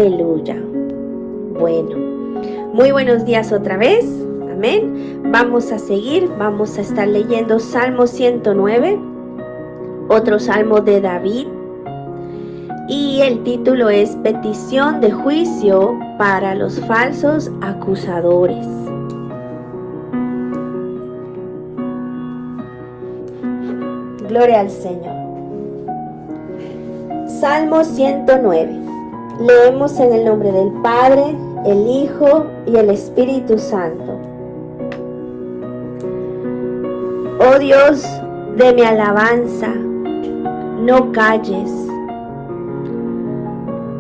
Aleluya. Bueno, muy buenos días otra vez. Amén. Vamos a seguir, vamos a estar leyendo Salmo 109, otro salmo de David. Y el título es Petición de juicio para los falsos acusadores. Gloria al Señor. Salmo 109. Leemos en el nombre del Padre, el Hijo y el Espíritu Santo. Oh Dios de mi alabanza, no calles,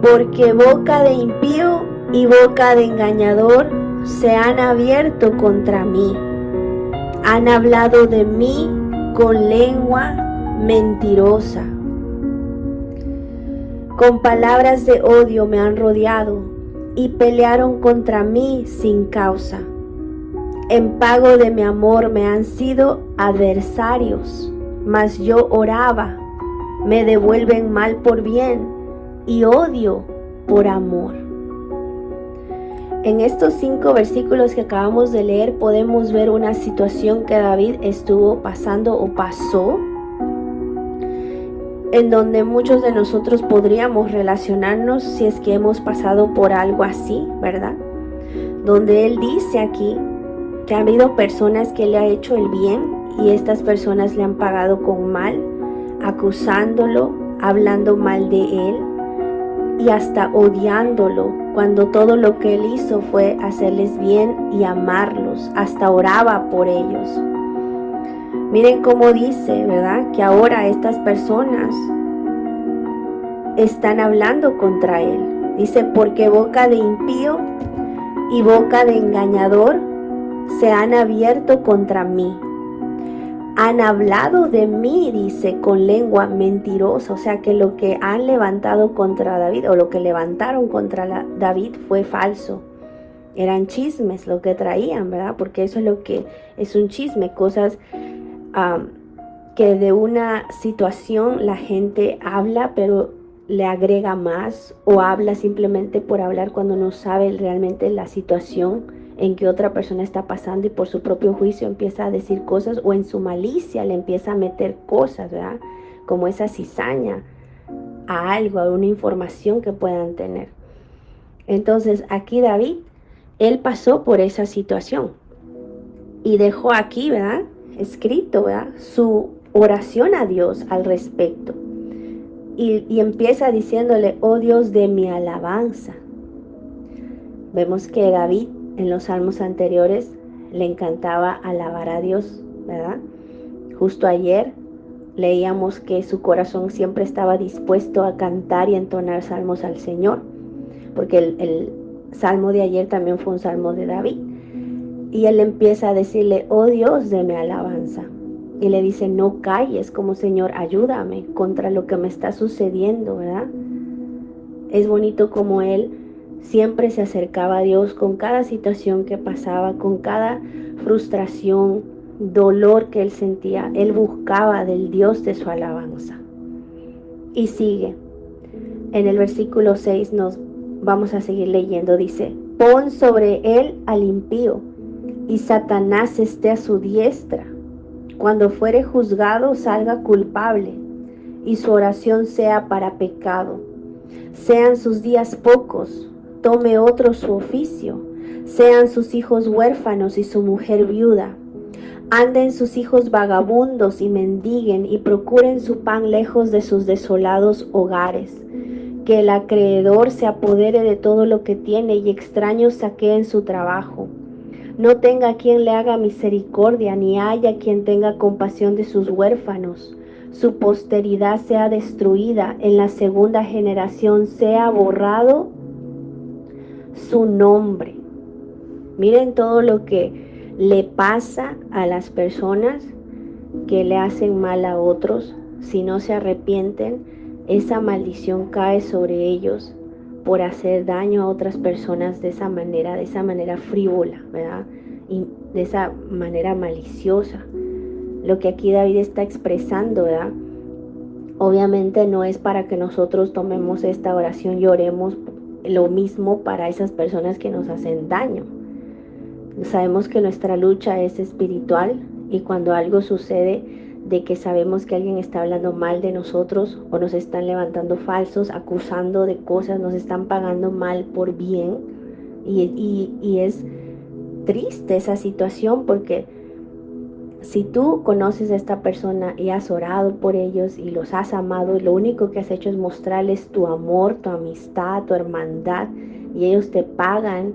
porque boca de impío y boca de engañador se han abierto contra mí. Han hablado de mí con lengua mentirosa. Con palabras de odio me han rodeado y pelearon contra mí sin causa. En pago de mi amor me han sido adversarios, mas yo oraba, me devuelven mal por bien y odio por amor. En estos 5 versículos que acabamos de leer podemos ver una situación que David estuvo pasando o pasó, en donde muchos de nosotros podríamos relacionarnos si es que hemos pasado por algo así, ¿verdad? Donde él dice aquí que ha habido personas que le ha hecho el bien y estas personas le han pagado con mal, acusándolo, hablando mal de él y hasta odiándolo, cuando todo lo que él hizo fue hacerles bien y amarlos, hasta oraba por ellos. Miren cómo dice, ¿verdad? Que ahora estas personas están hablando contra él. Dice, porque boca de impío y boca de engañador se han abierto contra mí. Han hablado de mí, dice, con lengua mentirosa. O sea que lo que han levantado contra David, o lo que levantaron contra David fue falso. Eran chismes lo que traían, ¿verdad? Porque eso es lo que es un chisme, cosas que de una situación la gente habla, pero le agrega más, o habla simplemente por hablar cuando no sabe realmente la situación en que otra persona está pasando y por su propio juicio empieza a decir cosas, o en su malicia le empieza a meter cosas, ¿verdad? Como esa cizaña a algo, a una información que puedan tener. Entonces aquí David, él pasó por esa situación y dejó aquí, ¿verdad?, escrito, ¿verdad?, su oración a Dios al respecto. Y empieza diciéndole, oh Dios de mi alabanza. Vemos que David en los salmos anteriores le encantaba alabar a Dios, ¿verdad? Justo ayer leíamos que su corazón siempre estaba dispuesto a cantar y entonar salmos al Señor, porque el salmo de ayer también fue un salmo de David. Y él empieza a decirle, oh Dios de mi alabanza. Y le dice, no calles, como Señor, ayúdame contra lo que me está sucediendo, ¿verdad? Es bonito como él siempre se acercaba a Dios con cada situación que pasaba, con cada frustración, dolor que él sentía. Él buscaba del Dios de su alabanza. Y sigue. En el versículo 6 nos vamos a seguir leyendo. Dice, pon sobre él al impío, y Satanás esté a su diestra. Cuando fuere juzgado, salga culpable, y su oración sea para pecado. Sean sus días pocos, tome otro su oficio. Sean sus hijos huérfanos y su mujer viuda. Anden sus hijos vagabundos y mendiguen, y procuren su pan lejos de sus desolados hogares. Que el acreedor se apodere de todo lo que tiene, y extraños saqueen su trabajo. No tenga quien le haga misericordia, ni haya quien tenga compasión de sus huérfanos. Su posteridad sea destruida, en la segunda generación sea borrado su nombre. Miren todo lo que le pasa a las personas que le hacen mal a otros. Si no se arrepienten, esa maldición cae sobre ellos por hacer daño a otras personas de esa manera frívola, ¿verdad? Y de esa manera maliciosa. Lo que aquí David está expresando, ¿verdad? Obviamente no es para que nosotros tomemos esta oración y oremos lo mismo para esas personas que nos hacen daño. Sabemos que nuestra lucha es espiritual y cuando algo sucede de que sabemos que alguien está hablando mal de nosotros o nos están levantando falsos, acusando de cosas, nos están pagando mal por bien y es triste esa situación porque si tú conoces a esta persona y has orado por ellos y los has amado, lo único que has hecho es mostrarles tu amor, tu amistad, tu hermandad y ellos te pagan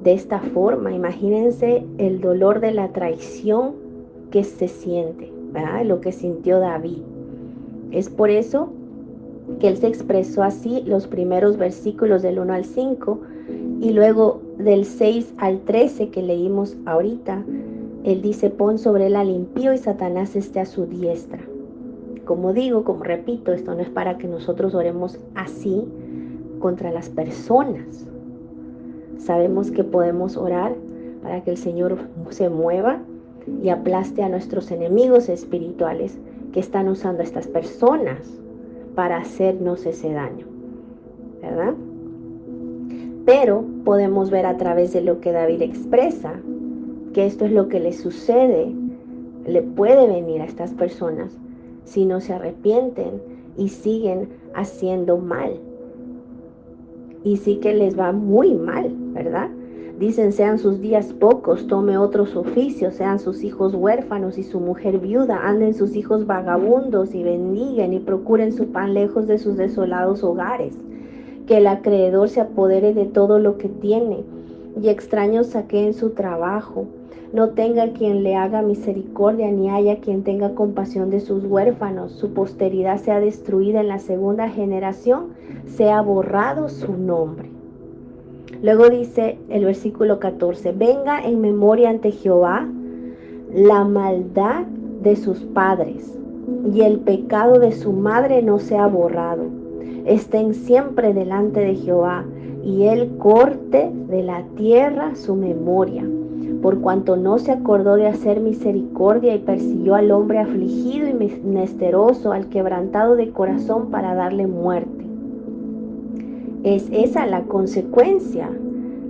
de esta forma. Imagínense el dolor de la traición que se siente, ¿verdad? Lo que sintió David. Es por eso que él se expresó así los primeros versículos del 1 al 5 y luego del 6 al 13 que leímos ahorita. Él dice, pon sobre él al impío y Satanás esté a su diestra. Como digo, como repito, esto no es para que nosotros oremos así contra las personas. Sabemos que podemos orar para que el Señor se mueva y aplaste a nuestros enemigos espirituales que están usando a estas personas para hacernos ese daño, ¿verdad? Pero podemos ver a través de lo que David expresa que esto es lo que le sucede, le puede venir a estas personas si no se arrepienten y siguen haciendo mal. Y sí que les va muy mal, ¿verdad? Dicen, sean sus días pocos, tome otros oficios, sean sus hijos huérfanos y su mujer viuda, anden sus hijos vagabundos y bendiguen y procuren su pan lejos de sus desolados hogares. Que el acreedor se apodere de todo lo que tiene y extraños saqueen su trabajo. No tenga quien le haga misericordia, ni haya quien tenga compasión de sus huérfanos. Su posteridad sea destruida en la segunda generación, sea borrado su nombre. Luego dice el versículo 14, venga en memoria ante Jehová la maldad de sus padres, y el pecado de su madre no sea borrado. Estén siempre delante de Jehová, y él corte de la tierra su memoria, por cuanto no se acordó de hacer misericordia y persiguió al hombre afligido y menesteroso, al quebrantado de corazón, para darle muerte. Es esa la consecuencia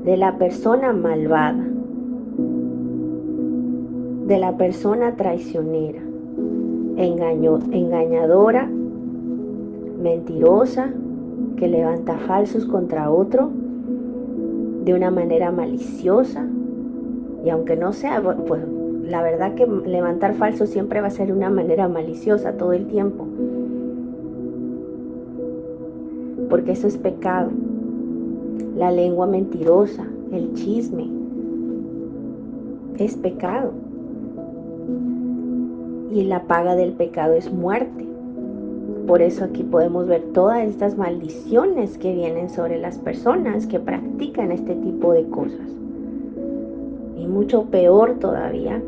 de la persona malvada, de la persona traicionera, engañadora, mentirosa, que levanta falsos contra otro de una manera maliciosa. Y aunque no sea, pues la verdad que levantar falsos siempre va a ser una manera maliciosa todo el tiempo, porque eso es pecado. La lengua mentirosa, el chisme, es pecado. Y la paga del pecado es muerte. Por eso aquí podemos ver todas estas maldiciones que vienen sobre las personas que practican este tipo de cosas. Y mucho peor todavía,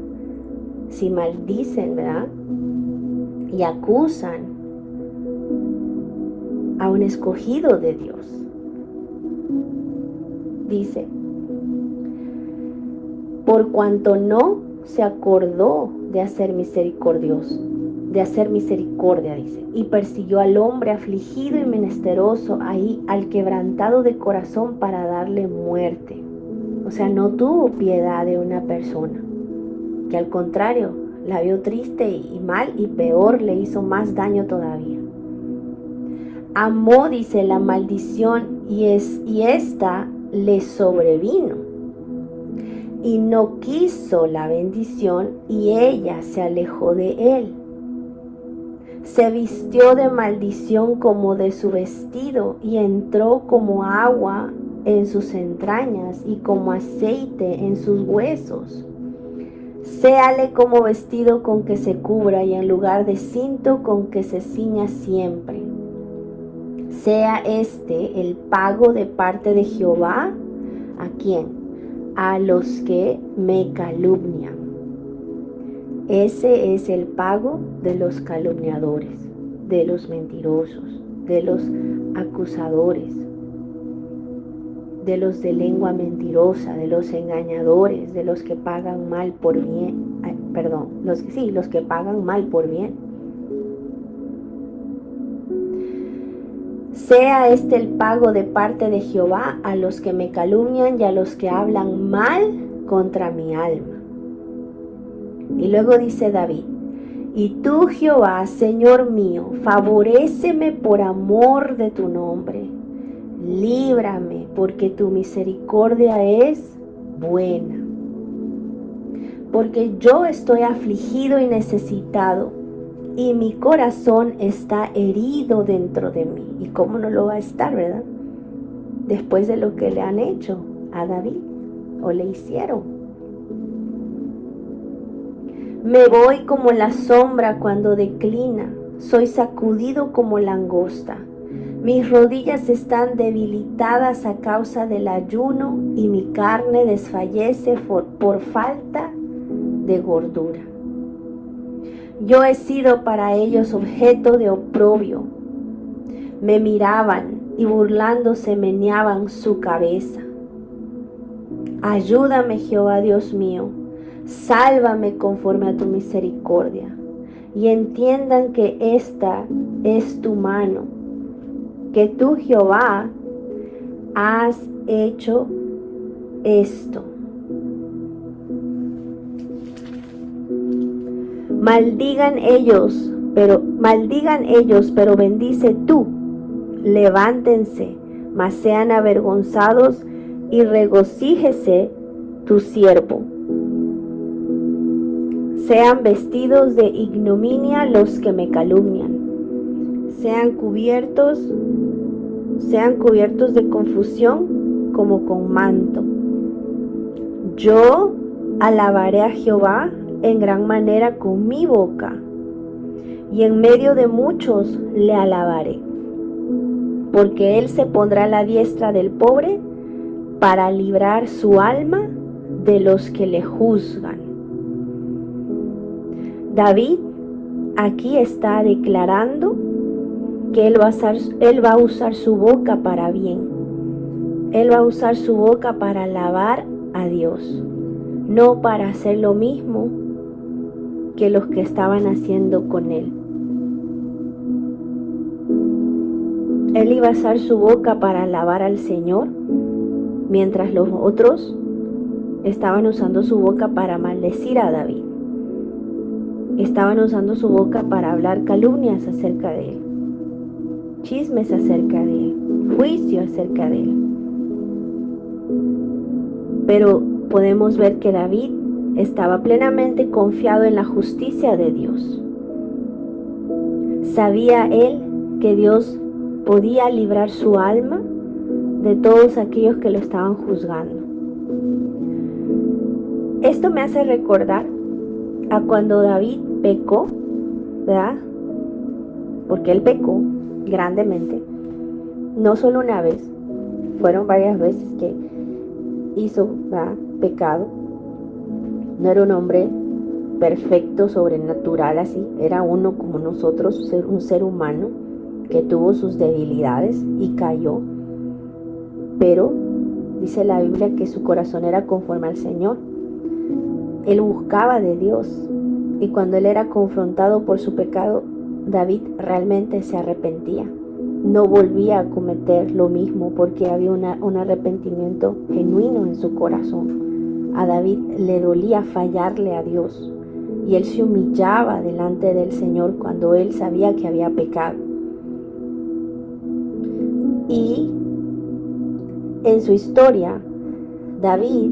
si maldicen, ¿verdad? Y acusan a un escogido de Dios. Dice, por cuanto no se acordó de hacer misericordia, dice, y persiguió al hombre afligido y menesteroso, ahí al quebrantado de corazón, para darle muerte. O sea, no tuvo piedad de una persona, que al contrario, la vio triste y mal, y peor, le hizo más daño todavía. Amó, dice, la maldición y esta le sobrevino, y no quiso la bendición, y ella se alejó de él. Se vistió de maldición como de su vestido, y entró como agua en sus entrañas y como aceite en sus huesos. Séale como vestido con que se cubra, y en lugar de cinto con que se ciña siempre. Sea este el pago de parte de Jehová. ¿A quién? A los que me calumnian. Ese es el pago de los calumniadores, de los mentirosos, de los acusadores, de los de lengua mentirosa, de los engañadores, de los que pagan mal por bien, los que pagan mal por bien. Sea este el pago de parte de Jehová a los que me calumnian y a los que hablan mal contra mi alma. Y luego dice David: y tú, Jehová, Señor mío, favoréceme por amor de tu nombre. Líbrame, porque tu misericordia es buena. Porque yo estoy afligido y necesitado, y mi corazón está herido dentro de mí. ¿Y cómo no lo va a estar, verdad? Después de lo que le han hecho a David, o le hicieron. Me voy como la sombra cuando declina, soy sacudido como langosta. Mis rodillas están debilitadas a causa del ayuno y mi carne desfallece por falta de gordura. Yo he sido para ellos objeto de oprobio. Me miraban y burlándose meneaban su cabeza. Ayúdame, Jehová Dios mío, sálvame conforme a tu misericordia, y entiendan que esta es tu mano, que tú, Jehová, has hecho esto. Maldigan ellos, pero bendice tú. Levántense, mas sean avergonzados, y regocíjese tu siervo. Sean vestidos de ignominia los que me calumnian. Sean cubiertos de confusión como con manto. Yo alabaré a Jehová en gran manera con mi boca, y en medio de muchos le alabaré, porque él se pondrá a la diestra del pobre para librar su alma de los que le juzgan. David aquí está declarando que él va a usar su boca para bien. Él va a usar su boca para alabar a Dios, no para hacer lo mismo que los que estaban haciendo con él. Él iba a usar su boca para alabar al Señor, mientras los otros estaban usando su boca para maldecir a David. Estaban usando su boca para hablar calumnias acerca de él, chismes acerca de él, juicio acerca de él. Pero podemos ver que David estaba plenamente confiado en la justicia de Dios. Sabía él que Dios podía librar su alma de todos aquellos que lo estaban juzgando. Esto me hace recordar a cuando David pecó, ¿verdad? Porque él pecó grandemente, no solo una vez, fueron varias veces que hizo, ¿verdad?, pecado. No era un hombre perfecto, sobrenatural así, era uno como nosotros, un ser humano que tuvo sus debilidades y cayó. Pero dice la Biblia que su corazón era conforme al Señor. Él buscaba de Dios, y cuando él era confrontado por su pecado, David realmente se arrepentía. No volvía a cometer lo mismo porque había un arrepentimiento genuino en su corazón. A David le dolía fallarle a Dios, y él se humillaba delante del Señor cuando él sabía que había pecado. Y en su historia, David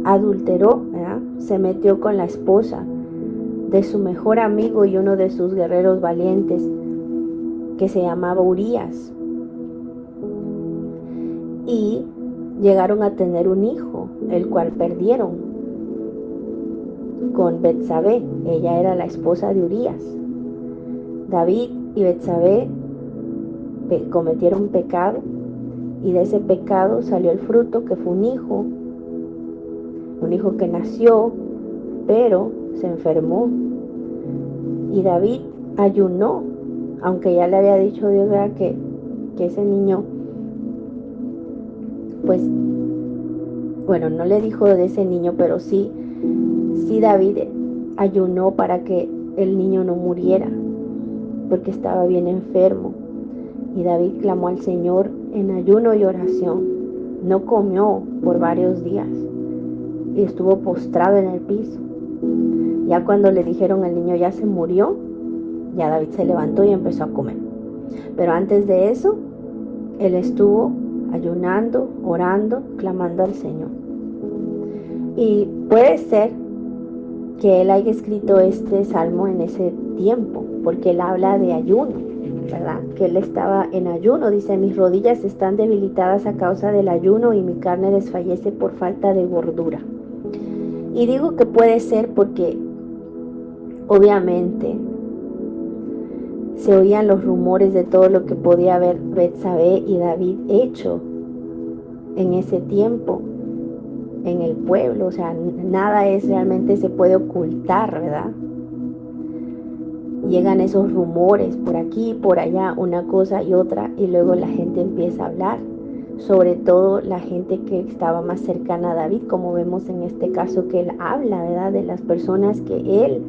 adulteró, ¿verdad?, se metió con la esposa de su mejor amigo y uno de sus guerreros valientes, que se llamaba Urías, y llegaron a tener un hijo, el cual perdieron con Betsabé. Ella era la esposa de Urías. David y Betsabé cometieron pecado, y de ese pecado salió el fruto, que fue un hijo que nació, pero se enfermó. Y David ayunó, aunque ya le había dicho Dios, ¿verdad?, que ese niño, pues, bueno, no le dijo de ese niño, pero sí David ayunó para que el niño no muriera, porque estaba bien enfermo. Y David clamó al Señor en ayuno y oración. No comió por varios días y estuvo postrado en el piso. Ya cuando le dijeron el niño ya se murió, ya David se levantó y empezó a comer. Pero antes de eso, él estuvo ayunando, orando, clamando al Señor. Y puede ser que él haya escrito este salmo en ese tiempo, porque él habla de ayuno, ¿verdad? Que él estaba en ayuno, dice, mis rodillas están debilitadas a causa del ayuno y mi carne desfallece por falta de gordura. Y digo que puede ser porque obviamente se oían los rumores de todo lo que podía haber Betsabé y David hecho en ese tiempo en el pueblo. O sea, nada realmente se puede ocultar, ¿verdad? Llegan esos rumores por aquí, por allá, una cosa y otra, y luego la gente empieza a hablar, sobre todo la gente que estaba más cercana a David, como vemos en este caso que él habla, ¿verdad? De las personas que él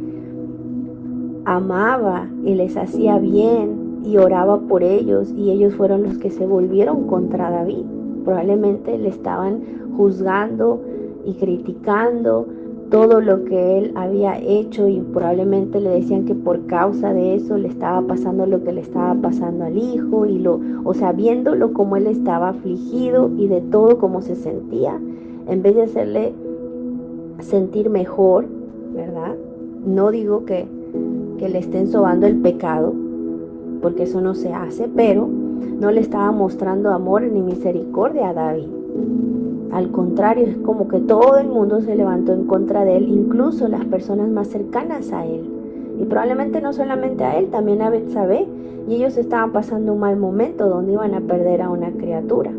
amaba y les hacía bien y oraba por ellos, y ellos fueron los que se volvieron contra David. Probablemente le estaban juzgando y criticando todo lo que él había hecho, y probablemente le decían que por causa de eso le estaba pasando lo que le estaba pasando al hijo, y o sea, viéndolo como él estaba afligido y de todo como se sentía, en vez de hacerle sentir mejor, ¿verdad? No digo que le estén sobando el pecado, porque eso no se hace, pero no le estaba mostrando amor ni misericordia a David. Al contrario, es como que todo el mundo se levantó en contra de él, incluso las personas más cercanas a él. Y probablemente no solamente a él, también a Betsabé. Y ellos estaban pasando un mal momento donde iban a perder a una criatura.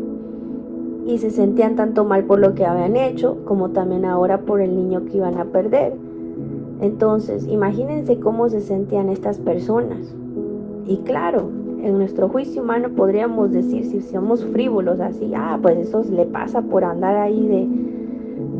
Y se sentían tanto mal por lo que habían hecho, como también ahora por el niño que iban a perder. Entonces, imagínense cómo se sentían estas personas. Y claro, en nuestro juicio humano podríamos decir, si somos frívolos así, pues eso le pasa por andar ahí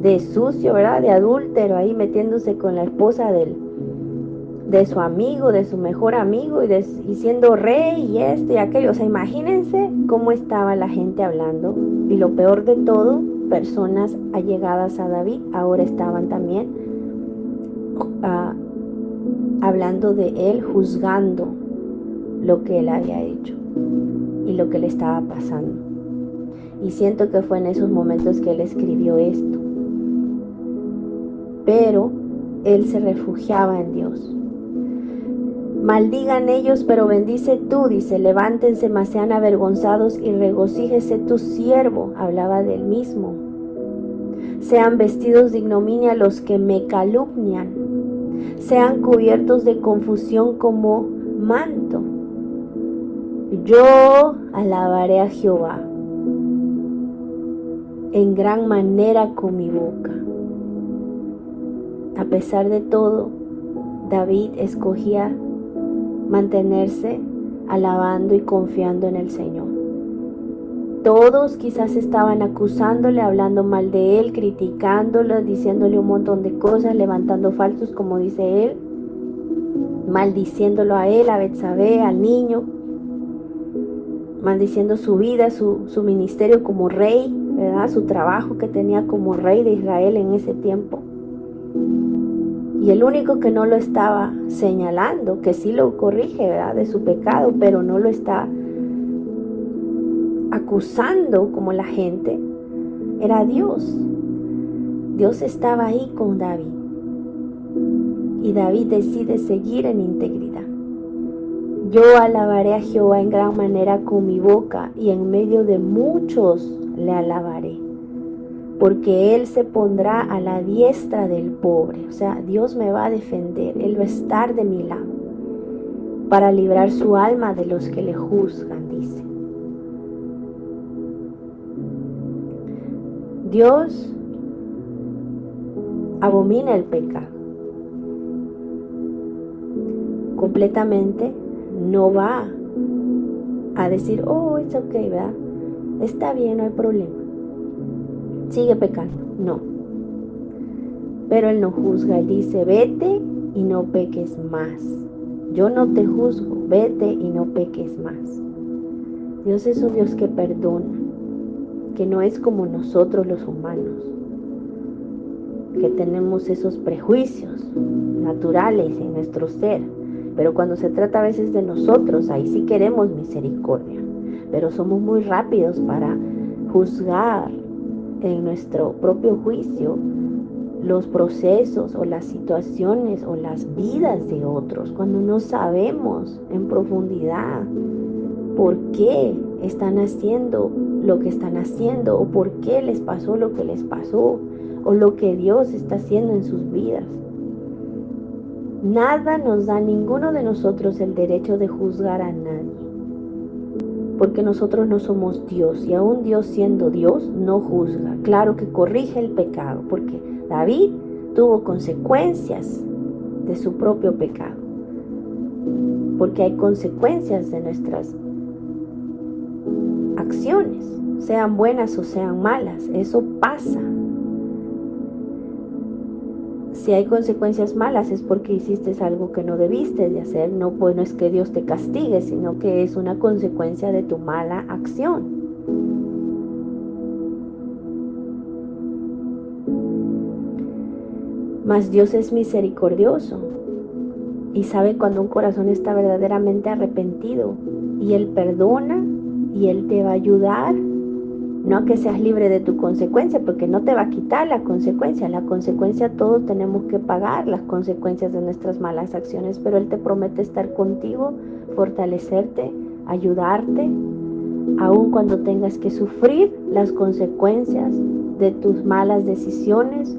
de sucio, ¿verdad? De adúltero, ahí metiéndose con la esposa de su amigo, de su mejor amigo, y siendo rey y esto y aquello. O sea, imagínense cómo estaba la gente hablando. Y lo peor de todo, personas allegadas a David ahora estaban también hablando de él, juzgando lo que él había hecho y lo que le estaba pasando. Y siento que fue en esos momentos que él escribió esto. Pero él se refugiaba en Dios. Maldigan ellos, pero bendice tú, dice, levántense, mas sean avergonzados y regocíjese tu siervo, hablaba del mismo. Sean vestidos de ignominia los que me calumnian, sean cubiertos de confusión como manto. Yo alabaré a Jehová en gran manera con mi boca. A pesar de todo, David escogía mantenerse alabando y confiando en el Señor. Todos quizás estaban acusándole, hablando mal de él, criticándolo, diciéndole un montón de cosas, levantando falsos, como dice él, maldiciéndolo a él, a Betsabé, al niño, maldiciendo su vida, su ministerio como rey, ¿verdad? Su trabajo que tenía como rey de Israel en ese tiempo. Y el único que no lo estaba señalando, que sí lo corrige, ¿verdad?, de su pecado, pero no lo está acusando como la gente, era Dios. Dios estaba ahí con David. Y David decide seguir en integridad. Yo alabaré a Jehová en gran manera con mi boca, y en medio de muchos le alabaré, porque Él se pondrá a la diestra del pobre. O sea, Dios me va a defender, Él va a estar de mi lado, para librar su alma de los que le juzgan, dice. Dios abomina el pecado. Completamente no va a decir, it's okay, ¿verdad? Está bien, no hay problema. Sigue pecando. No. Pero Él no juzga. Él dice, vete y no peques más. Yo no te juzgo. Vete y no peques más. Dios es un Dios que perdona, que no es como nosotros los humanos, que tenemos esos prejuicios naturales en nuestro ser. Pero cuando se trata a veces de nosotros, ahí sí queremos misericordia. Pero somos muy rápidos para juzgar en nuestro propio juicio los procesos o las situaciones o las vidas de otros, cuando no sabemos en profundidad por qué están haciendo lo que están haciendo, o por qué les pasó lo que les pasó, o lo que Dios está haciendo en sus vidas. Nada nos da, ninguno de nosotros, el derecho de juzgar a nadie, porque nosotros no somos Dios, y aún Dios siendo Dios no juzga. Claro que corrige el pecado, porque David tuvo consecuencias de su propio pecado, porque hay consecuencias de nuestras acciones, sean buenas o sean malas. Eso pasa. Si hay consecuencias malas es porque hiciste algo que no debiste de hacer. No, pues no es que Dios te castigue, sino que es una consecuencia de tu mala acción. Mas Dios es misericordioso y sabe cuando un corazón está verdaderamente arrepentido, y Él perdona y Él te va a ayudar. No a que seas libre de tu consecuencia, porque no te va a quitar la consecuencia. La consecuencia todos tenemos que pagar las consecuencias de nuestras malas acciones, pero Él te promete estar contigo, fortalecerte, ayudarte, aun cuando tengas que sufrir las consecuencias de tus malas decisiones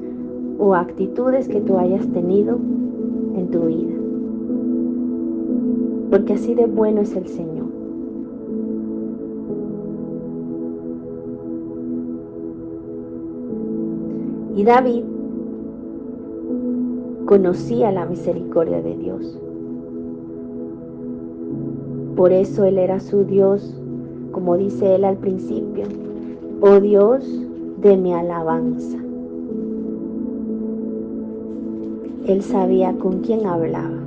o actitudes que tú hayas tenido en tu vida. Porque así de bueno es el Señor. Y David conocía la misericordia de Dios. Por eso Él era su Dios, como dice Él al principio: oh Dios de mi alabanza. Él sabía con quién hablaba.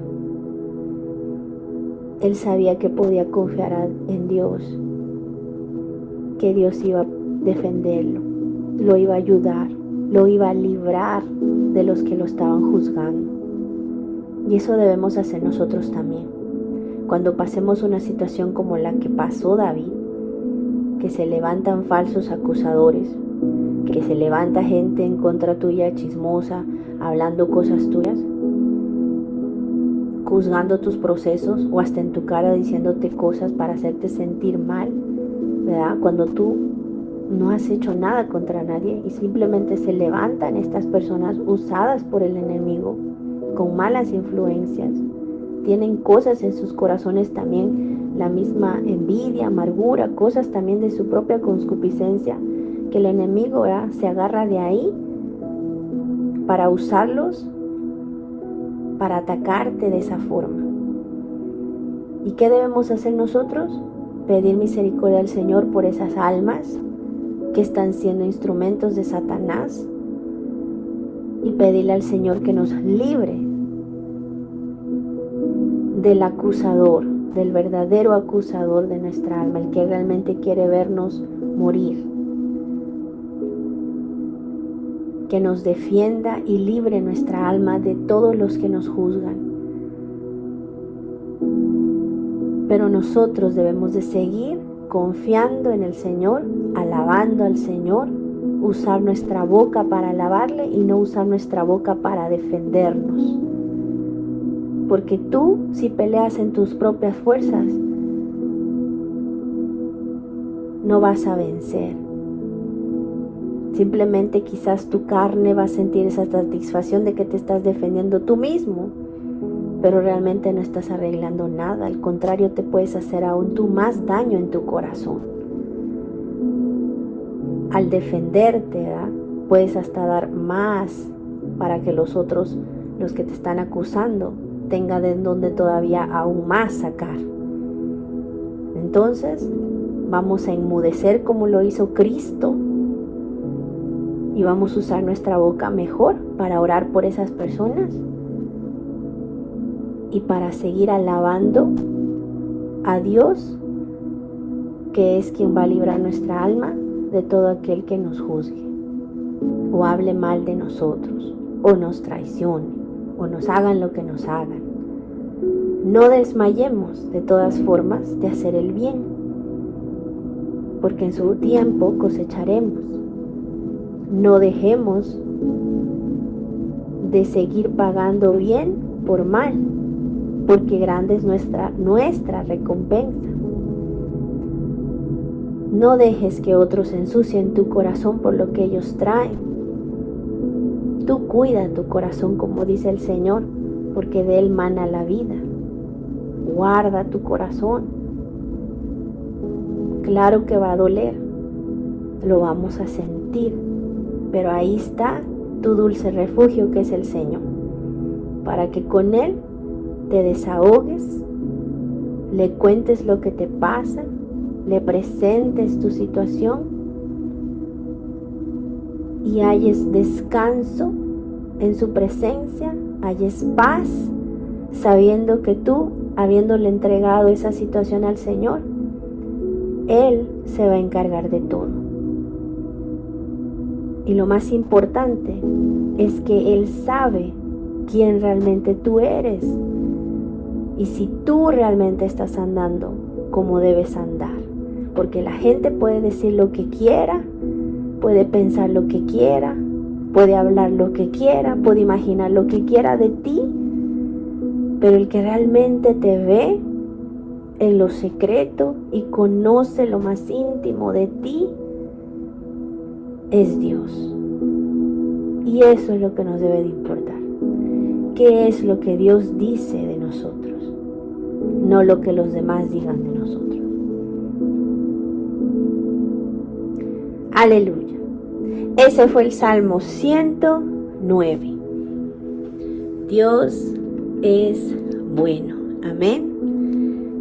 Él sabía que podía confiar en Dios, que Dios iba a defenderlo, lo iba a ayudar, lo iba a librar de los que lo estaban juzgando. Y eso debemos hacer nosotros también. Cuando pasemos una situación como la que pasó David, que se levantan falsos acusadores, que se levanta gente en contra tuya chismosa, hablando cosas tuyas, juzgando tus procesos, o hasta en tu cara diciéndote cosas para hacerte sentir mal, ¿verdad? Cuando tú no has hecho nada contra nadie y simplemente se levantan estas personas usadas por el enemigo con malas influencias, tienen cosas en sus corazones también, la misma envidia, amargura, cosas también de su propia concupiscencia, que el enemigo, ¿verdad?, se agarra de ahí para usarlos, para atacarte de esa forma. ¿Y qué debemos hacer nosotros? Pedir misericordia al Señor por esas almas que están siendo instrumentos de Satanás, y pedirle al Señor que nos libre del acusador, del verdadero acusador de nuestra alma, el que realmente quiere vernos morir. Que nos defienda y libre nuestra alma de todos los que nos juzgan. Pero nosotros debemos de seguir confiando en el Señor, alabando al Señor, usar nuestra boca para alabarle y no usar nuestra boca para defendernos. Porque tú, si peleas en tus propias fuerzas, no vas a vencer. Simplemente quizás tu carne va a sentir esa satisfacción de que te estás defendiendo tú mismo, pero realmente no estás arreglando nada. Al contrario, te puedes hacer aún tú más daño en tu corazón. Al defenderte, ¿verdad?, puedes hasta dar más para que los otros, los que te están acusando, tengan de donde todavía aún más sacar. Entonces, vamos a enmudecer como lo hizo Cristo, y vamos a usar nuestra boca mejor para orar por esas personas y para seguir alabando a Dios, porque es quien va a librar nuestra alma de todo aquel que nos juzgue, o hable mal de nosotros, o nos traicione, o nos hagan lo que nos hagan. No desmayemos de todas formas de hacer el bien, porque en su tiempo cosecharemos. No dejemos de seguir pagando bien por mal, porque grande es nuestra recompensa. No dejes que otros ensucien tu corazón por lo que ellos traen. Tú cuida tu corazón, como dice el Señor, porque de él mana la vida. Guarda tu corazón. Claro que va a doler, lo vamos a sentir, pero ahí está tu dulce refugio, que es el Señor, para que con él te desahogues, le cuentes lo que te pasa, le presentes tu situación y halles descanso en su presencia, halles paz, sabiendo que tú, habiéndole entregado esa situación al Señor, Él se va a encargar de todo. Y lo más importante es que Él sabe quién realmente tú eres y si tú realmente estás andando como debes andar. Porque la gente puede decir lo que quiera, puede pensar lo que quiera, puede hablar lo que quiera, puede imaginar lo que quiera de ti, pero el que realmente te ve en lo secreto y conoce lo más íntimo de ti es Dios. Y eso es lo que nos debe de importar. ¿Qué es lo que Dios dice de nosotros? No lo que los demás digan de nosotros. Aleluya. Ese fue el Salmo 109. Dios es bueno. Amén.